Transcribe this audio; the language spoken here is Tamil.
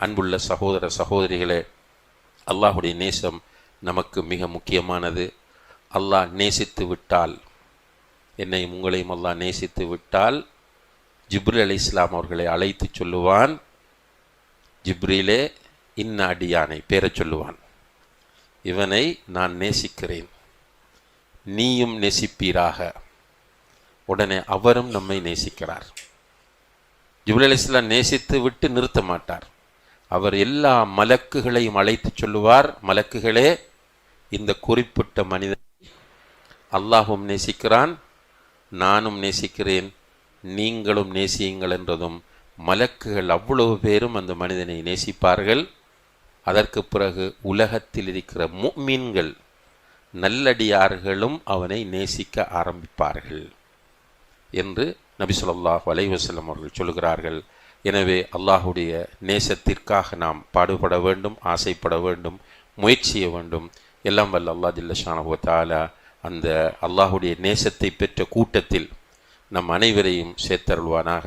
அன்புள்ள சகோதர சகோதரிகளே, அல்லாஹுடைய நேசம் நமக்கு மிக முக்கியமானது. அல்லாஹ் நேசித்து விட்டால், என்னையும் உங்களையும் அல்லாஹ் நேசித்து விட்டால், ஜிப்ரீல் அலைஹிஸ்ஸலாம் அவர்களை அழைத்து சொல்லுவான், ஜிப்ரீலே இன்ன அடியானை பேரச் சொல்லுவான், இவனை நான் நேசிக்கிறேன், நீயும் நேசிப்பீராக. உடனே அவரும் நம்மை நேசிக்கிறார். ஜிப்ரீல் அலைஹிஸ்ஸலாம் நேசித்து விட்டு நிறுத்த மாட்டார். அவர் எல்லா மலக்குகளையும் அழைத்து சொல்லுவார், மலக்குகளே, இந்த குறிப்பிட்ட மனிதனை அல்லாஹும் நேசிக்கிறான், நானும் நேசிக்கிறேன், நீங்களும் நேசியுங்கள் என்றதும் மலக்குகள் அவ்வளவு பேரும் அந்த மனிதனை நேசிப்பார்கள். அதற்கு பிறகு உலகத்தில் இருக்கிற முஃமின்கள், நல்லடியார்களும் அவனை நேசிக்க ஆரம்பிப்பார்கள் என்று நபி ஸல்லல்லாஹு அலைஹி வஸல்லம் அவர்கள் சொல்கிறார்கள். எனவே அல்லாஹுடைய நேசத்திற்காக நாம் பாடுபட வேண்டும், ஆசைப்பட வேண்டும், முயற்சி செய்ய வேண்டும். எல்லாம் வல்ல அல்லாஹ் ஜல்ல ஷானஹு வ தஆலா அந்த அல்லாஹுடைய நேசத்தை பெற்ற கூட்டத்தில் நம் அனைவரையும் சேர்த்தருள்வானாக.